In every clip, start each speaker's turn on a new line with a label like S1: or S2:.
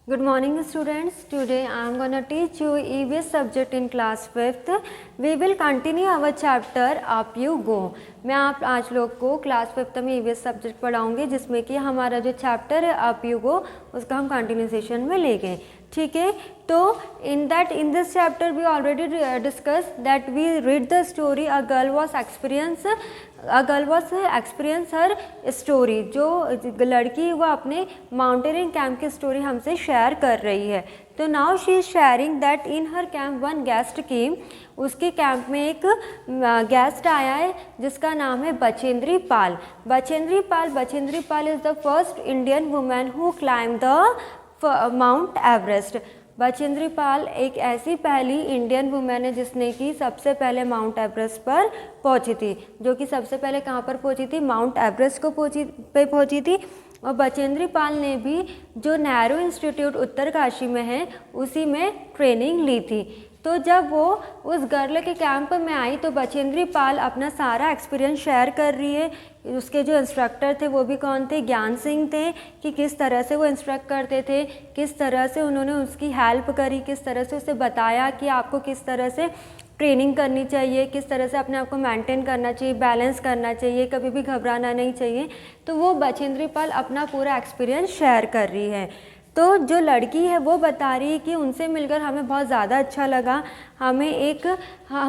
S1: Good morning students. Today I am gonna teach you EVS subject in class 5th. We will continue our chapter Up You Go. मैं आप आज लोग को class 5th में EVS subject पढ़ाऊँगी जिसमें कि हमारा जो चैप्टर है अप यू गो उसका हम कंटिन्यूएशन में ले गए, ठीक है। तो in this chapter we already discuss that we read the story a girl was experience her story. जो लड़की वो अपने माउंटेनियरिंग कैंप की स्टोरी हमसे शेयर कर रही है। तो now she is sharing that in her camp one guest came. उसके कैंप में एक गेस्ट आया है जिसका नाम है Bachendri Pal. Bachendri Pal is the first Indian women who climb the Mount Everest. Bachendri Pal एक ऐसी पहली इंडियन वुमेन है जिसने कि सबसे पहले माउंट एवरेस्ट पर पहुंची थी, जो कि सबसे पहले कहाँ पर पहुंची थी, माउंट एवरेस्ट को पहुंची थी। और बचेंद्री पाल ने भी जो नेहरू इंस्टीट्यूट उत्तरकाशी में है उसी में ट्रेनिंग ली थी। तो जब वो उस गर्ल के कैंप में आई तो बचेंद्री पाल अपना सारा एक्सपीरियंस शेयर कर रही है। उसके जो इंस्ट्रक्टर थे वो भी कौन थे, ज्ञान सिंह थे, कि किस तरह से वो इंस्ट्रक्ट करते थे, किस तरह से उन्होंने उसकी हेल्प करी, किस तरह से उसे बताया कि आपको किस तरह से ट्रेनिंग करनी चाहिए, किस तरह से अपने आप को मेंटेन करना चाहिए, बैलेंस करना चाहिए, कभी भी घबराना नहीं चाहिए। तो वो बचेंद्री पाल अपना पूरा एक्सपीरियंस शेयर कर रही है। तो जो लड़की है वो बता रही है कि उनसे मिलकर हमें बहुत ज़्यादा अच्छा लगा। हम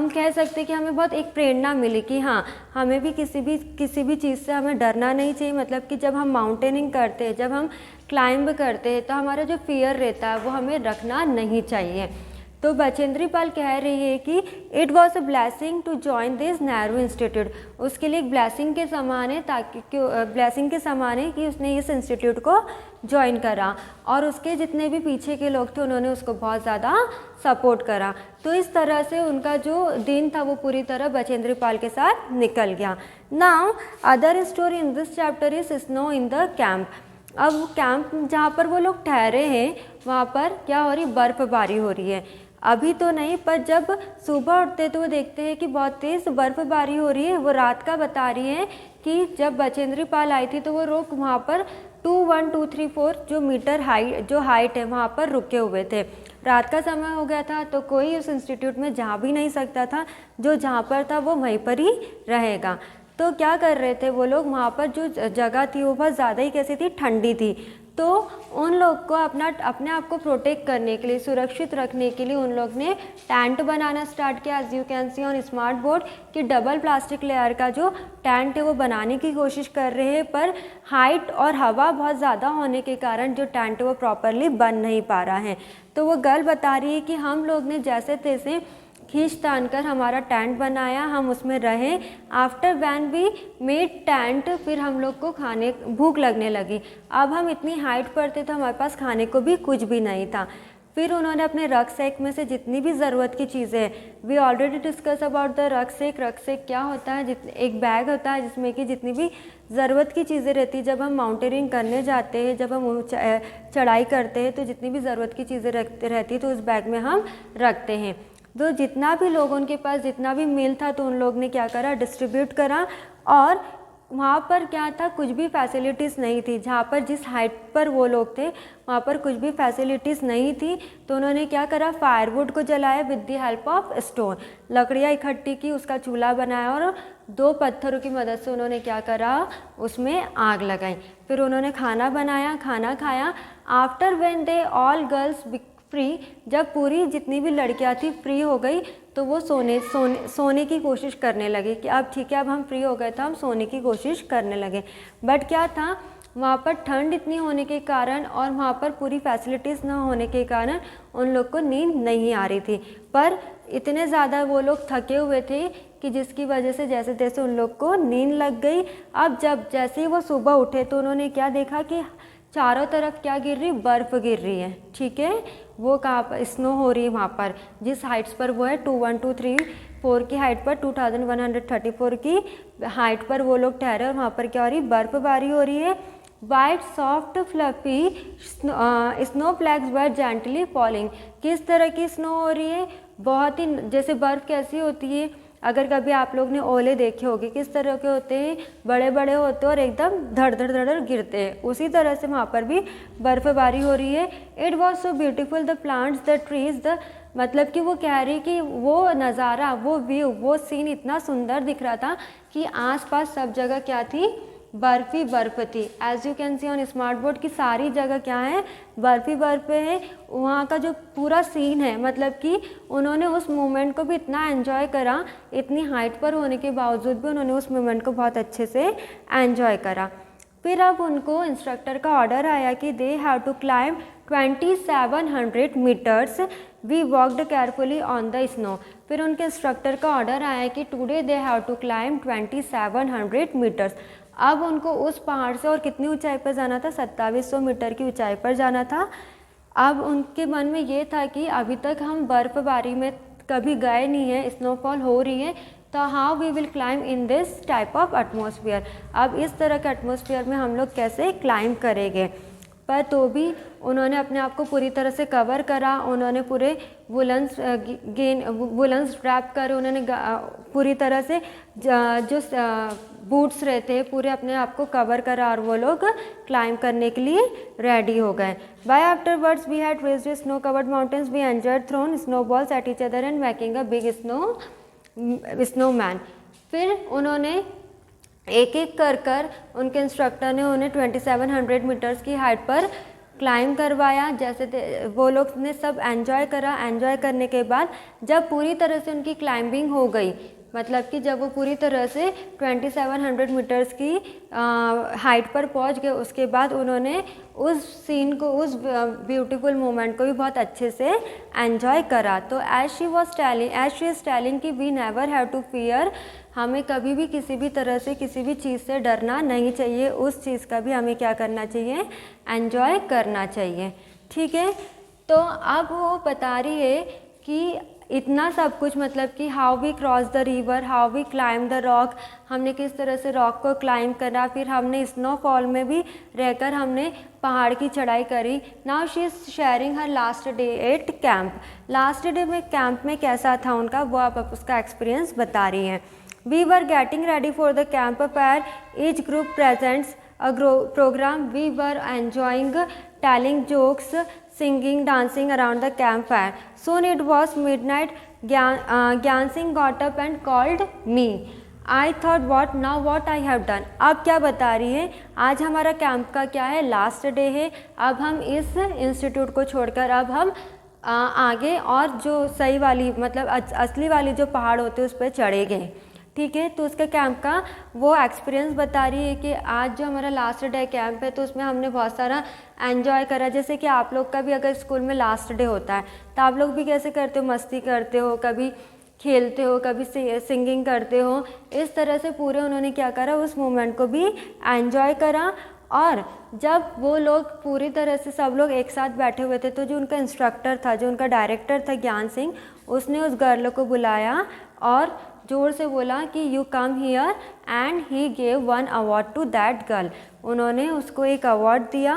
S1: कह सकते हैं कि हमें बहुत एक प्रेरणा मिली कि हाँ, हमें भी किसी भी चीज़ से हमें डरना नहीं चाहिए। मतलब कि जब हम माउंटेनिंग करते हैं, जब हम क्लाइंब करते हैं तो हमारा जो फियर रहता है वो हमें रखना नहीं चाहिए। तो बचेंद्री पाल कह रही है कि it was a blessing to join this Nehru institute. उसके लिए एक ब्लेसिंग के समान है कि उसने इस इंस्टीट्यूट को ज्वाइन करा और उसके जितने भी पीछे के लोग थे उन्होंने उसको बहुत ज़्यादा सपोर्ट करा। तो इस तरह से उनका जो दिन था वो पूरी तरह बचेंद्री पाल के साथ निकल गया। Now other story in this chapter is snow in the camp. अब कैंप जहाँ पर वो लोग ठहरे हैं वहाँ पर क्या हो रही, बर्फ़बारी हो रही है। अभी तो नहीं, पर जब सुबह उठते तो वो देखते हैं कि बहुत तेज़ बर्फ़बारी हो रही है। वो रात का बता रही है कि जब बचेंद्री पाल आई थी तो वो लोग वहाँ पर 21234 जो मीटर हाइट है वहाँ पर रुके हुए थे। रात का समय हो गया था तो कोई उस इंस्टीट्यूट में जा भी नहीं सकता था। जो जहाँ पर था वो वहीं पर ही रहेगा। तो क्या कर रहे थे वो लोग, वहाँ पर जो जगह थी वो बहुत ज़्यादा ही कैसी थी, ठंडी थी। तो उन लोग को अपने आप को प्रोटेक्ट करने के लिए, सुरक्षित रखने के लिए उन लोग ने टेंट बनाना स्टार्ट किया। As you can see on smart board कि डबल प्लास्टिक लेयर का जो टेंट है वो बनाने की कोशिश कर रहे हैं, पर हाइट और हवा बहुत ज़्यादा होने के कारण जो टेंट है वो प्रॉपरली बन नहीं पा रहा है। तो वो गर्ल बता रही है कि हम लोग ने जैसे तैसे खींच तान कर हमारा टेंट बनाया, हम उसमें रहे। After when we made tent, फिर हम लोग को भूख लगने लगी। अब हम इतनी हाइट पर थे तो हमारे पास खाने को भी कुछ भी नहीं था। फिर उन्होंने अपने रक्सैक में से जितनी भी ज़रूरत की चीज़ें, we already discuss about the rucksack क्या होता है, एक बैग होता है जिसमें कि जितनी भी ज़रूरत की चीज़ें रहती है। जब हम माउंटेनियरिंग करने जाते हैं, जब हम चढ़ाई करते हैं तो जितनी भी ज़रूरत की चीज़ें रहती है तो उस बैग में हम रखते हैं। तो जितना भी लोगों के पास जितना भी मील था तो उन लोग ने क्या करा, डिस्ट्रीब्यूट करा। और वहाँ पर क्या था, कुछ भी फैसिलिटीज़ नहीं थी। जहाँ पर जिस हाइट पर वो लोग थे वहाँ पर कुछ भी फैसिलिटीज़ नहीं थी। तो उन्होंने क्या करा, फायरवुड को जलाया with the help of stone. लकड़ियाँ इकट्ठी की, उसका चूल्हा बनाया और 2 पत्थरों की मदद से उन्होंने क्या करा, उसमें आग लगाई। फिर उन्होंने खाना बनाया, खाना खाया। After when they all girls free, जब पूरी जितनी भी लड़कियां थी फ्री हो गई तो वो सोने की कोशिश करने लगे कि अब ठीक है, अब हम फ्री हो गए तो हम सोने की कोशिश करने लगे। बट क्या था, वहाँ पर ठंड इतनी होने के कारण और वहाँ पर पूरी फैसिलिटीज़ ना होने के कारण उन लोग को नींद नहीं आ रही थी। पर इतने ज़्यादा वो लोग थके हुए थे कि जिसकी वजह से जैसे तैसे उन लोग को नींद लग गई। अब जैसे ही वो सुबह उठे तो उन्होंने क्या देखा कि चारों तरफ क्या गिर रही, बर्फ़ गिर रही है, ठीक है। वो कहाँ पर स्नो हो रही है, वहाँ पर जिस हाइट्स पर वो है 21234 की हाइट पर, 2134 की हाइट पर वो लोग ठहरे और वहाँ पर क्या हो रही, बर्फ़बारी हो रही है। White soft fluffy snow flags were gently falling. किस तरह की स्नो हो रही है, बहुत ही, जैसे बर्फ़ कैसी होती है अगर कभी आप लोग ने ओले देखे होंगे किस तरह के होते हैं, बड़े बड़े होते हैं और एकदम धड़ धड़ धड़ गिरते हैं, उसी तरह से वहाँ पर भी बर्फबारी हो रही है। It was so beautiful the plants the trees the, मतलब कि वो कह रही कि वो नज़ारा, वो व्यू, वो सीन इतना सुंदर दिख रहा था कि आसपास सब जगह क्या थी, बर्फ ही बर्फ थी। As you can see on smart board की सारी जगह क्या है, बर्फ ही बर्फ है। वहाँ का जो पूरा सीन है, मतलब कि उन्होंने उस मोमेंट को भी इतना एंजॉय करा, इतनी हाइट पर होने के बावजूद भी उन्होंने उस मोमेंट को बहुत अच्छे से एंजॉय करा। फिर अब उनको इंस्ट्रक्टर का ऑर्डर आया कि they have to climb 2700 metres, we walked carefully on the snow. फिर उनके इंस्ट्रक्टर का ऑर्डर आया कि today they have to climb 2700 metres. अब उनको उस पहाड़ से और कितनी ऊंचाई पर जाना था, 2700 मीटर की ऊंचाई पर जाना था। अब उनके मन में ये था कि अभी तक हम बर्फबारी में कभी गए नहीं हैं, स्नोफॉल हो रही है, तो how we will climb in this type of atmosphere, अब इस तरह के एटमॉस्फेयर में हम लोग कैसे क्लाइम करेंगे। पर तो भी उन्होंने अपने आप को पूरी तरह से कवर करा, उन्होंने पूरे वुलन्स रैप कर उन्होंने पूरी तरह से जो बूट्स रहते हैं पूरे अपने आप को कवर करा और वो लोग क्लाइम करने के लिए रेडी हो गए। By afterwards we had reached snow covered mountains, we enjoyed thrown snowballs at each other and making a big snowman. फिर उन्होंने एक एक कर उनके इंस्ट्रक्टर ने उन्हें 2700 मीटर्स की हाइट पर क्लाइम करवाया। जैसे वो लोग ने सब एंजॉय करा। एंजॉय करने के बाद जब पूरी तरह से उनकी क्लाइंबिंग हो गई, मतलब कि जब वो पूरी तरह से 2700 मीटर्स की हाइट पर पहुंच गए, उसके बाद उन्होंने उस सीन को, उस ब्यूटीफुल मोमेंट को भी बहुत अच्छे से एंजॉय करा। तो एज शी इज़ टेलिंग कि we never have to fear, हमें कभी भी किसी भी तरह से किसी भी चीज़ से डरना नहीं चाहिए, उस चीज़ का भी हमें क्या करना चाहिए, एंजॉय करना चाहिए। ठीक है, तो अब वो बता रही है कि इतना सब कुछ, मतलब कि how we cross the river, how we climb the rock, हमने किस तरह से रॉक को क्लाइम करा, फिर हमने स्नोफॉल में भी रहकर हमने पहाड़ की चढ़ाई करी। Now she is sharing her last day at camp. Last day में कैंप में कैसा था उनका, वो आप उसका एक्सपीरियंस बता रही हैं। We were getting ready for the campfire, each group presents a program, we were enjoying telling jokes, singing, dancing around the campfire. Soon it was midnight. Gyan Singh got up and called me. I thought what I have done. अब क्या बता रही है, आज हमारा camp का क्या है, लास्ट डे है। अब हम इस इंस्टीट्यूट को छोड़कर अब हम आगे और जो सही वाली, मतलब असली वाली जो पहाड़ होते हैं उस पर चढ़े गए। ठीक है, तो उसका कैंप का वो एक्सपीरियंस बता रही है कि आज जो हमारा लास्ट डे कैंप है तो उसमें हमने बहुत सारा एंजॉय करा। जैसे कि आप लोग का भी अगर स्कूल में लास्ट डे होता है तो आप लोग भी कैसे करते हो, मस्ती करते हो, कभी खेलते हो, कभी सिंगिंग करते हो। इस तरह से पूरे उन्होंने क्या करा, उस मोमेंट को भी एंजॉय करा। और जब वो लोग पूरी तरह से सब लोग एक साथ बैठे हुए थे तो जो उनका इंस्ट्रक्टर था, जो उनका डायरेक्टर था ज्ञान सिंह, उसने उस गर्ल को बुलाया और जोर से बोला कि you come here, and he gave 1 award to that girl. उन्होंने उसको एक अवार्ड दिया,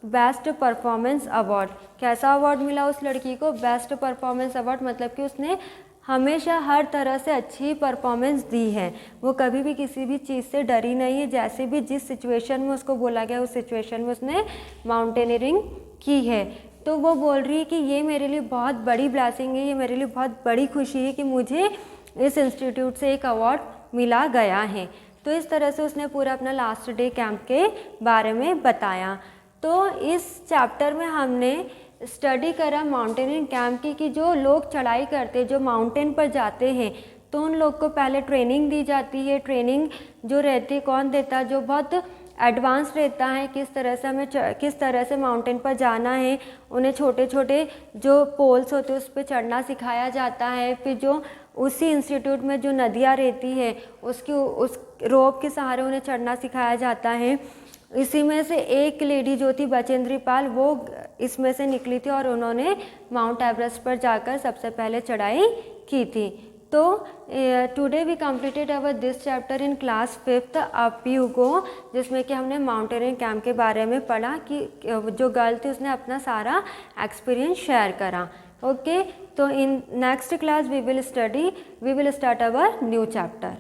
S1: बेस्ट परफॉर्मेंस अवार्ड। कैसा अवार्ड मिला उस लड़की को, बेस्ट परफॉर्मेंस अवार्ड, मतलब कि उसने हमेशा हर तरह से अच्छी परफॉर्मेंस दी है, वो कभी भी किसी भी चीज़ से डरी नहीं है। जैसे भी जिस सिचुएशन में उसको बोला गया उस सिचुएशन में उसने माउंटेनियरिंग की है। तो वो बोल रही है कि ये मेरे लिए बहुत बड़ी ब्लेसिंग है, ये मेरे लिए बहुत बड़ी खुशी है कि मुझे इस इंस्टीट्यूट से एक अवार्ड मिला गया है। तो इस तरह से उसने पूरा अपना लास्ट डे कैंप के बारे में बताया। तो इस चैप्टर में हमने स्टडी करा माउंटेनियरिंग कैंप की, कि जो लोग चढ़ाई करते, जो माउंटेन पर जाते हैं, तो उन लोग को पहले ट्रेनिंग दी जाती है। ट्रेनिंग जो रहती है कौन देता, जो बहुत एडवांस रहता है, किस तरह से हमें किस तरह से माउंटेन पर जाना है। उन्हें छोटे छोटे जो पोल्स होते हैं उस पर चढ़ना सिखाया जाता है। फिर जो उसी इंस्टीट्यूट में जो नदियाँ रहती है उस रोप के सहारे उन्हें चढ़ना सिखाया जाता है। इसी में से एक लेडी जो थी बचेंद्री पाल, वो इसमें से निकली थी और उन्होंने माउंट एवरेस्ट पर जाकर सबसे पहले चढ़ाई की थी। तो today we completed our this chapter in class 5th up you go, जिसमें कि हमने माउंटेनियरिंग कैंप के बारे में पढ़ा कि जो गर्ल थी उसने अपना सारा एक्सपीरियंस शेयर करा। Okay, so in next class we will start our new chapter.